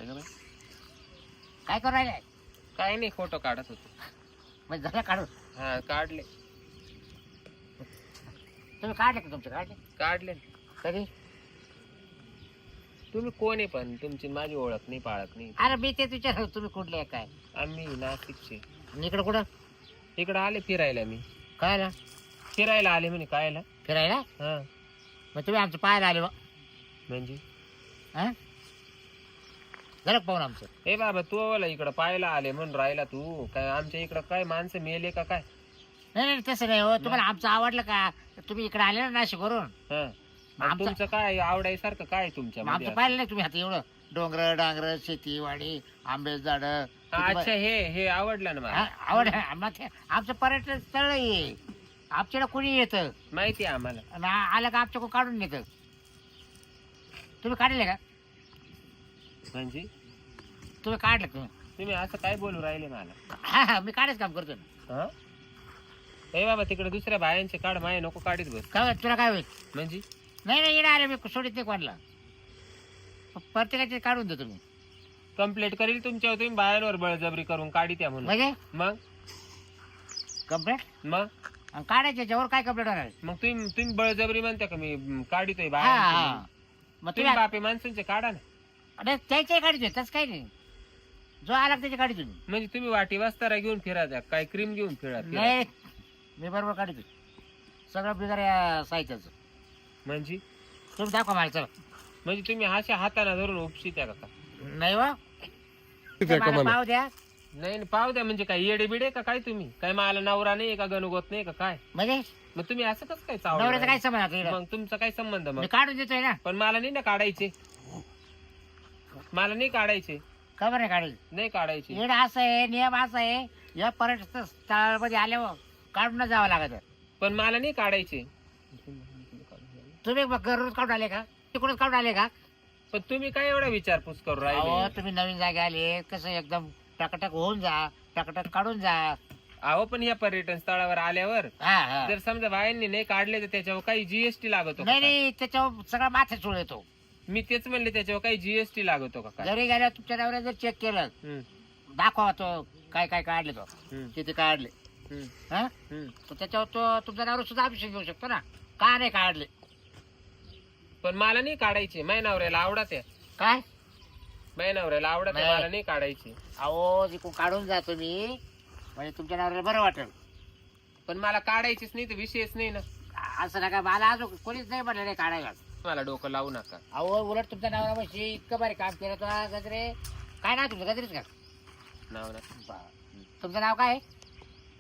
काय ग बाई? काय करू राहिले? काय नाही, फोटो काढत होतो. म्हणजे झालं काढून? हा काढले. तुम्ही काढले का तुमचे? काढले. कधी? तुम्ही कोण आहे पण? तुमची माझी ओळख नाही पाळत नाही. अरे मी तेच विचार, तुम्ही कुठले आहे काय? आम्ही नाशिकचे. इकडं कुठं? इकडं आले फिरायला मी. कायला फिरायला आले म्हणे. कायला? फिरायला? हा मग तुम्ही आमचं पाहायला आले बा? म्हणजे हा झालं का पाहून आमचं? ए बाबा, तू बोला इकडं पाहायला आले म्हणून राहिला तू. काय आमच्या इकडं काय माणसं मेले का काय? नाही नाही तसं नाही हो. तुम्हाला आमचं आवडलं का? तुम्ही इकडे आले ना नाशिकवरून. हा आणि तुमचं काय आवडायसारखं काय तुमच्या मग आमचं पाहिलं नाही तुम्ही आता एवढं डोंगर डांगर शेती वाडी आंबे झाड. अच्छा, हे आवडलं ना मला. आवड मग ते आमचं पर्यटन स्थळ आहे. आमच्याकडे कोणी येतं माहिती आहे आम्हाला. आणि आलं का आमच्याकडून काढून नेतं. तुम्ही काढले का? म्हणजे तुम्ही काढलं तुम्ही? तुम्ही असं काय बोलू राहिले मला? हा मी काढायचं काम करतो ना. हा ए बाबा, तिकडे दुसऱ्या बायांचे काढ, माय नको काढीत बस. काय तुला काय होईल? म्हणजे नाही नाही येणार आले मी सोडित नाही कोणाला. प्रत्येकाचे काढून दे तुम्ही. कंप्लेंट करील तुमच्यावर. तुम्ही बायांवर बळजबरी करून काढी त्या म्हणून. म्हणजे मग कंप्लेंट मग काढायचे ज्यावर काय कंप्लेंट होणार? मग तुम्ही बळजबरी म्हणता का मी काढितोय हा बाया? हा मग तुम्ही तुम्ही बापे माणसांचे काढा ना. अरे त्याचे काढतो तसं काही नाही. जो आला त्याचे काढी तुम्ही. म्हणजे तुम्ही वाटी वास्तारा घेऊन फिरा द्या, काय क्रीम घेऊन फिरा. नाही मी बरोबर काढतो सगळं बिगर या साहित्याचं. म्हणजे तुम्ही दाखवा मला चला. म्हणजे तुम्ही अशा हाताना धरून उपशित्या का? नाही वा पाव द्या. नाही पाव द्या म्हणजे काय येडे बिडे का काय? तुम्ही काय मला नवरा नाही का, गणगोत नाही का काय? म्हणजे मग तुम्ही असं कसं काय नवऱ्याचा काय चावलं? संबंध आता इकडं? मग तुमचा काय संबंध? मी मग काढून देतोय ना. पण मला नाही ना काढायचे. मला नाही काढायचे. का बरं काढेल? नाही काढायचे. इकडं असं आहे नियम असा आहे. या पर्यटन स्थळामध्ये आल्यावर काढून जावं लागत. पण मला नाही काढायचे. तुम्ही घरून काढून आले का? तिकडून काढून आले का? पण तुम्ही काय एवढा विचारपूस करू अहो राहिले? तुम्ही नवीन जागे आले कसं एकदम टकटक होऊन जा, टकटक काढून जा. अहो पण या पर्यटन स्थळावर आल्यावर हा हा जर समजा बायांनी नाही काढले तर त्याच्यावर काही जीएसटी लागतो का नाही काय? नाही त्याच्यावर सगळा माथे सोड येतो. मी तेच म्हणले, त्याच्यावर काही जीएसटी लागतो का काय? जरी गेल्या तुमच्या नवऱ्या जर चेक केलं हम्म, दाखवा तो काय काय काढले तो हम्म, किती काढले. हम्म, हा हम्म. तर त्याच्यावर तो तुमचा नवरा सुद्धा अभिषेक घेऊ शकतो ना. का नाही काढले? पण मला नाही काढायचे. माझ्या नवऱ्याला आवडत आहे. काय माझ्या नवऱ्याला आवडत आहे, नाही. मला नाही काढायचे. अहो जिकडून काढून जा तुम्ही म्हणजे तुमच्या नवऱ्याला बरं वाटेल. पण मला काढायचीच नाही तर विषयच नाही ना. असं नका मला अजून कोणीच नाही म्हणलं नाही काढायला. मला डोकं लावू नका. अहो उलट तुमच्या नवरा बशी इतकं भारी काम केलं तो गजरे. काय नाव तुमचं? गजरेच का? नाव ना. तुमचं नाव काय आहे?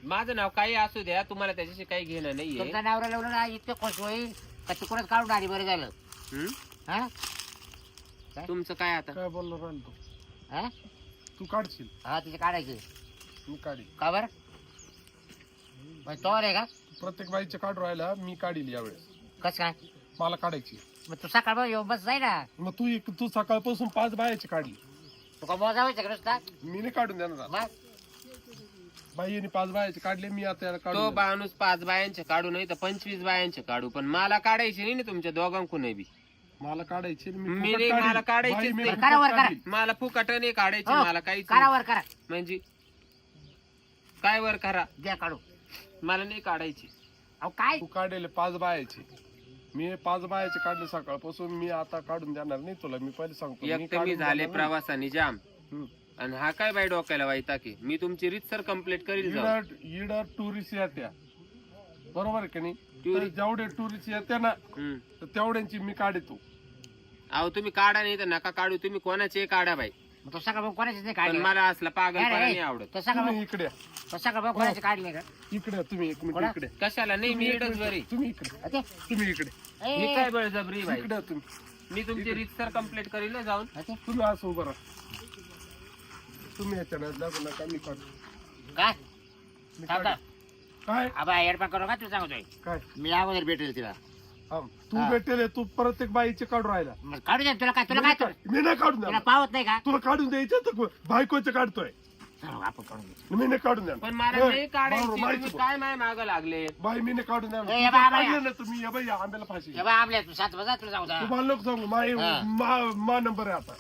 माझं नाव काही असू द्या, तुम्हाला त्याच्याशी काही घेणं नाहीये. तुमच्या नवरा लावलं ना इतकं खुश होईल का तिकडूनच काढून आली. बरं झालं. हम्म? हा तुमचं काय आता? काय बोललो राहिल तू? हा तू काढशील हा तिचे काढायचे मी काढी. का बरं? तो आहे का? प्रत्येक बाईचे काढू राहिला मी काढील यावेळेस. कस काय? मला काढायची. मग तू सकाळ बघ येऊन बस जाय ना. मग तू सकाळपासून 5 बायाची काढली. तू का मोजा व्हायचं का नुसता? मी नाही काढून देणार. मग बाईने 5 बायाचे काढले, मी आता याला तो काढून देणार. माणूस 5 बायांचे काढू नाही तर 25 बायांचे काढू, पण मला काढायचे नाही ना तुमच्या दोघांकडून बी. मला काढायची मी फुकट नाही, काढील. मला काढायचीच बाई, मी नाही. फुकट करा वर करा. काढील. मला फुकट नाही काढायचे. हो, मला काहीच करा नाही. वर करा. म्हणजे काय वर करा? द्या काढू. मला नाही काढायची. अहो काय तू काढले 5 बायाचे. मी 5 बायाचे काढले सकाळपासून. मी आता काढून देणार नाही तुला. मी पहिले सांगतो. एक तर मी काढून झाले देणार नाही. प्रवासाने जाम, हम्म. आणि हा काय बाई डोक्याला वाईता की मी तुमची रीतसर कंप्लेंट करील जाऊ. इडं टुरिस्ट येत्या, बरोबर आहे की नाही? तर टुरिस्ट- जेवढे टुरिस्ट येते ना हम्म. तर तेवढ्यांची मी काढतो. अहो तुम्ही काढा नाही तर नका काढू. तुम्ही कोणाचे काढा बाई, मग तो सकाळ बघ कोणाचीच नाही पण काढले. मला असला पागलपणा नाही, नाही नाही. आवडत. तो सकाळ तुम्ही इकडे या. तो सकाळ बघ कोणाचे काढले का? इकडे या. तुम्ही 1 मिनिट कोणा? इकडे. कशाला नाही, मी इडच बरी. तुम्ही इकडे. अते, तुम्ही इकडे. मी ए, काय बळजबरी बाई. इकडे या तुम्ही. मी तुमची रीतसर कंप्लेंट करील ना जाऊन. अते, तुम्ही असं उभं राहा. तुम्ही याच्या नाद लागू नका. मी काढतो. काय मी थांब काढतो. काय आबा एडपा करू का? तू सांगतोय काय मी अगोदर भेटेल तिला. हा, तू हा. भेटेल. तू प्रत्येक बाईचे काढून राहिला. मग काढू दे तुला काय? तुला काय मी नाही काढून तुला देणार. पावत नाही का? तुला काढून द्यायचं तर बायकोचे काढतोय. चला आपण काढून घेऊ. मी नाही काढून द्या पण मला नाही काढायची, तुम्ही काय माय माग लागले? बाई मी नाही काढून द्या ए, बाबा, काढलं ना तुम्ही या बाई या आंब्याला फाशी हे बा आपल्या तू 7 वाजता तुला जाऊ द्या. तुम्हाला लोक सांगू मा नंबर आहे आता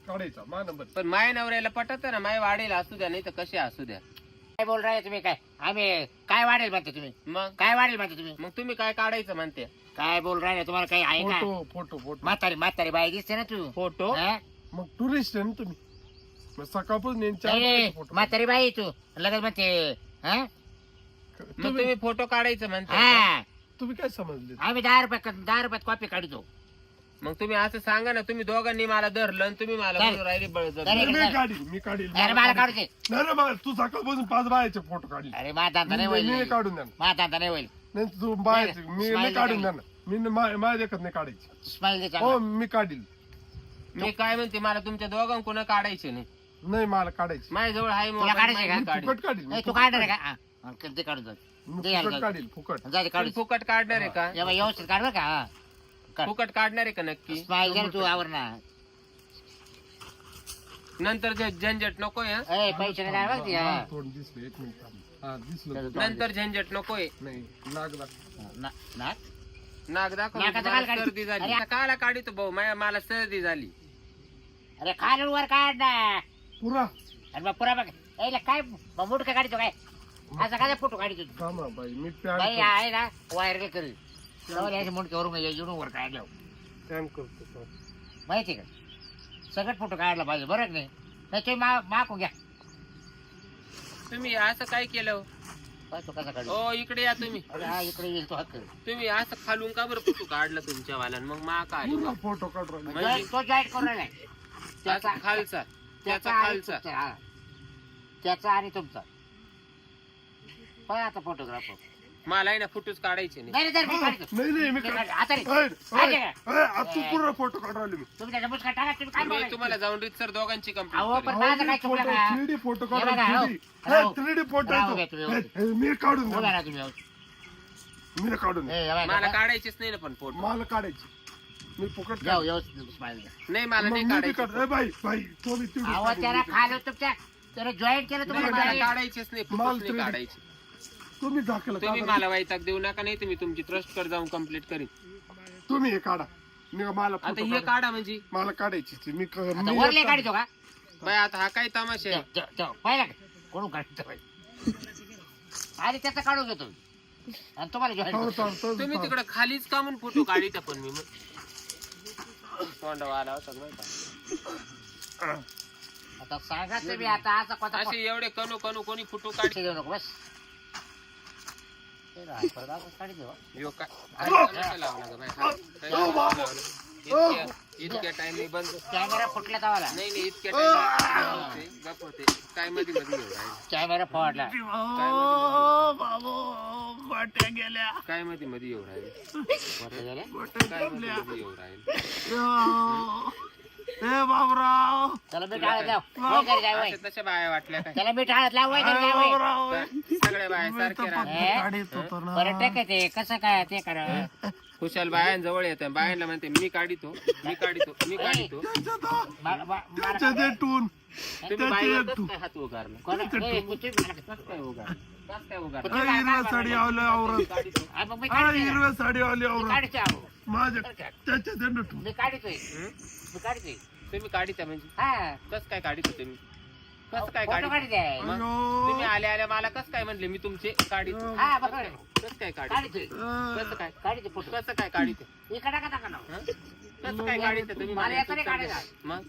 काढायचा मा नंबर. पण माय नवऱ्याला पटत ना, माय वाढेल असू द्या नाही तर कसे असू द्या. काय बोल राहिले तुम्ही? काय आम्ही काय वाढेल म्हणते तुम्ही? मग काय वाढेल म्हणते तुम्ही? मग तुम्ही काय काढायचं म्हणते? काय बोल राहिले? तुम्हाला काही आहे का? फोटो फोटो फोटो म्हातारी बाई दिसते ना तू. फोटो? हा? मग टुरिस्ट आहे ना तुम्ही, मग सकाळपासून यांच्या नाही, फोटो म्हातारी बाई तू लगेच म्हणते. हा? मग तुम्ही फोटो काढायचं म्हणते? हा. तुम्ही काय समजले? आम्ही 10 रुपयात कॉपी काढतो. मग तुम्ही असं सांगा ना, तुम्ही दोघांनी मला धरलं आणि तुम्ही मला चालेल. बोलून राहिले बळजबरी. चालेल. मी काढील अरे मला काढू दे. नाही मला तू सकाळपासून 5 बायाचे फोटो काढले. अरे माझा नाही मी होईल. नाही काढून द्या माझा नाही होईल. नाही तू बायाचे नाही, मी smile नाही काढून द्या. द्या ना, मी माझ्या देखत नाही काढायची. स्माइल दे हो चांगला. मी काढील. मी काय म्हणते, मला तुमच्या दोघांकडून काढायचे नाही. नाही मला काढायची. माझ्याजवळ आहे तुला मोबाईल, काढायचे का? मी काढीन. फुकट काढील ए, तू काढणार आहे का? हा, ते काढून जा. मी दे यार, फुकट जा. काढील फुकट. जा ते काढू. तुम्ही फुकट काढणार आहे का? या बाई, व्यवस्थित काढ बरं का? हा. काढ. फुकट काढणार आहे का नक्की? स्माइल दे ना तू आवर ना. नंतर जे झंझट नकोय हं? ए, पैसे नाही बघ ती, हा. तोंड दिसलं 1 मिनिट थांब. हा दिसलं. नंतर झंझट नकोय. नाही नाक दाख. ना नाक दाखव. नाकाचं मला काल काढ. सर्दी झाली. अरे. आता काला काढतो भाऊ, मला सर्दी झाली. अरे खालून वर काढ ना. पुरा अरे मग पुरा बघ. ए, ला काय मुडकं काढतो काय? असं काय फोटो काढतो? थांबा बाई मी बाई पॅन आहे ना वायर करेल. मुडक्यावरून येऊन वर काढलं करतो. माहिती का? सगळं फोटो काढला पाहिजे बरं की नाही? नाही तुम्ही मागून घ्या. तुम्ही असं काय केलं? काय तो कसा काढ? ओ इकडे या तुम्ही. अरे हा इकडे येईल तो हक्क. तुम्ही असं खालून का बरं फोटो काढला तुमच्या वाल्यानं? मग मा काय पूर्ण फोटो काढून म्हणजे? तो जॉईट करून राहिलाय. त्याचा खालचा, त्याचा आणि खालचा. तुमचा, हा. त्याचा आणि तुमचा. पण आता फोटोग्राफर मला आहे ना फोटोच काढायचे नाही. नाही रे, मी काढतो. नाही मी ते काढ- काढ. आता रे. ऐ, काढते ऐ, का? ऐ, आता तू पूर्ण फोटो काढून मी. तुम्ही त्याच्या मुसका टाका. तुम्ही काय मी बोलायचं? तुम्हाला जाऊन रीतसर दोघांची अहो, कंप्लेंट पण माझं काय चुकलं का? 3D फोटो हे बघा, हो. काढून राहू. 3D फोटो राहू येतो. द्या तुम्ही. मी काढून बोला द्या. ना तुम्ही. मी नाही काढून द्या. ए, या बाई, मला काका. काढायचेच नाही ना पण फोटो. मला काढायची मी फुकट जाऊ व्यवस्थित स्माइल द्या. नाही मला मग नाही मी बी काढायचे. काढ- ए, बाई बाई तो बी तिकडे अहो काढून त्याला दे. खाल तुमच्या त्याला जॉईन केलं नाही, तुम्हाला मला बाहेर. काढायचेच नाही, माल फोटोच नाही 3D. काढायचे. तुम्ही दाखल तुम्ही मला वैताग देऊ नका, नाही तुम्ही तुमची ट्रस्ट कर जाऊन कंप्लीट करीन. तुम्ही हे काढा मी मला आता फोटो हे काढा. काढा म्हणजे मला काढायची मी आता वरले काढतो का? बाय आता हा काय तमाशा आहे? पाहिला का? कोण काढतो आधी त्याचा काढून घेतो आणि तुम्हाला जॉईन तुम्ही तिकडे खालीच का म्हणून फोटो काढिता पण मी तोंडावर आला होता माहिती का? आता सांगा तुम्ही आता असा कोणता असे एवढे कणू कणू कोणी फोटो काढ पैसे देऊ नको बस. ते राहा, परत आपण काढी देऊ. यो काय काय लावला ग बाय? हा, काय लावलं? इतक्या टाइम मी बंद कॅमेरा फुटला तवाला. नाही नाही इतक्या टाइम गप होते काय मध्ये मध्ये येऊ राहिले? कॅमेरा फोडला. काय मध्ये मध्ये येऊ राहिले? फोटो गेले. काय मध्ये मध्ये येऊ राहिले? बाबराव त्याला मीठ हळद लाव. वय घरी जाय, वय. अशा तशा बाया वाटल्या काय? त्याला मीठ हळद लाव, वय घरी जाय, वय. सगळ्या बाया सारख्या राहतात. बरं ठीक आहे ते कसं काय ते करा. खुशाल बायांजवळ येतात, बायांना म्हणते मी काढितो मी काढितो मी काढितो. त्याच्या ते टून तुम्ही बाईला कसं काय हात उगारला? कोण ए, तुम्ही कसं काय उगारला? कसं काय उगारला? हिरव्या साडी आवलं आवरत काढितो. हा, मग मी हा काढतोय. हिरव्या साडी आवली आवरत काढतोय अहो. माझ्या त्याच्या ते टून मी काढतोय. हं? मी काढतोय. तुम्ही काढिता म्हणजे हा. कसं काय काढितो तुम्ही? कसं काय फोटो काढितो? काढतोय. मग तुम्ही आल्या आल्या मला कसं काय म्हणले मी तुमचे काढितो? हा, बरोबर आहे. कसं काय काढितो? काढतोय. कसं काय काढतोय फोटो. कसं काय काढितो? इकडे का टाका ना. हं? कसं काय काढितो तुम्ही? मला याचा नाही काढायचा. मग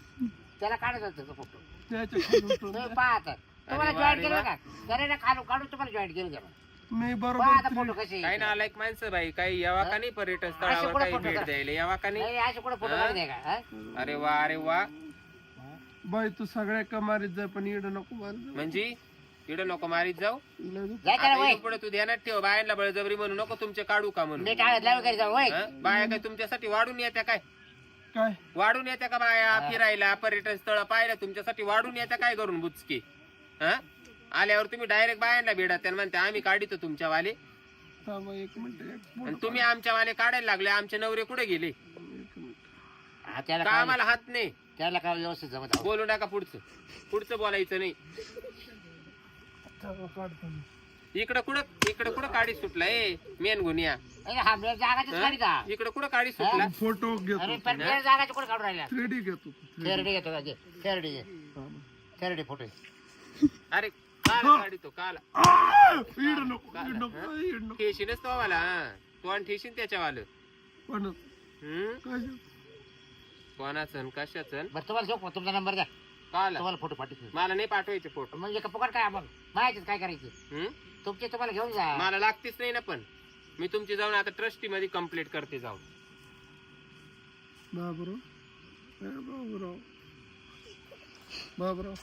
त्याला काढायचा त्याचा फोटो. त्याच्या खालून टून. तुम्ही पाहता. तुम्हाला वा, जॉईन अरे केलं वा. का? जरा ना खालून काढून तुम्हाला जॉईन केलं जरा. मी पहा बरोबर आता फोटो कसे. काही ना लाईक माणसं बाई काही यावा का नाही पर्यटन असे स्थळावर कुठे काही फोटो भेट का? द्यायला यावा का नाही? नाही असे कुठे फोटो हा? काढू दे का? हा? अरे वा अरे वा. बाई तू सगळ्या कमारीत जाय पण इकडं नको मार म्हणजे इकडं नको मारीत जाऊ. जाय त्याला वय. आता पुढे तू ध्यानात ठेव, बायांना बळजबरी म्हणू नको तुमचे काढू का म्हणून. मीठ हळद लाव घरी जाऊ वय. हं? बाया काय तुमच्यासाठी वाढून येत्या काय? काय वाढून येत्या का बाया फिरायला पर्यटन स्थळ पाहायला तुमच्यासाठी वाढून येत्या काय करून बुचके? हं? आल्यावर तुम्ही डायरेक्ट बायांना भेटा त्यांना म्हणते आम्ही काढितो तुमच्या वाले थांबा एक मिनिट आणि तुम्ही आमच्या वाले काढायला लागले. आमचे नवरे कुठे गेले? हा, त्याला का काय आम्हाला हात नाही? त्याला काय व्यवस्थित जमत आहो. बोलू नका पुढचं बोलायचं नाही. काढतो मी. इकडं कुठं काडी सुटलाय मेन गुन्ह्या अरे हा मेळ जागाचीच काढी का इकडं कुठं काडी सुटला फोटो घेतो अरे पण मेळ जागाची कुठे काढून राहिला 3D घेतो थेरडी घेतो का थेरडी थेरडी फोटो अरे काला काढी तो काला इड नको इड नको इड नको ठेशीनच तो वाला तो आणि ठेशीन त्याच्यावालं पण कोणाचं कशाचं बरं तुम्हाला झोप तुमचा नंबर द्या काला तुम्हाला फोटो पाठवतो मला नाही पाठवायचे फोटो म्हणजे का पकड काय मग माहितीच काय करायची तुमचे तुम्हाला घेऊन जा मला लागतेच नाही ना पण मी तुमची जाऊन आता ट्रस्टी मध्ये कंप्लीट करते जाऊन बाबरो बाबरो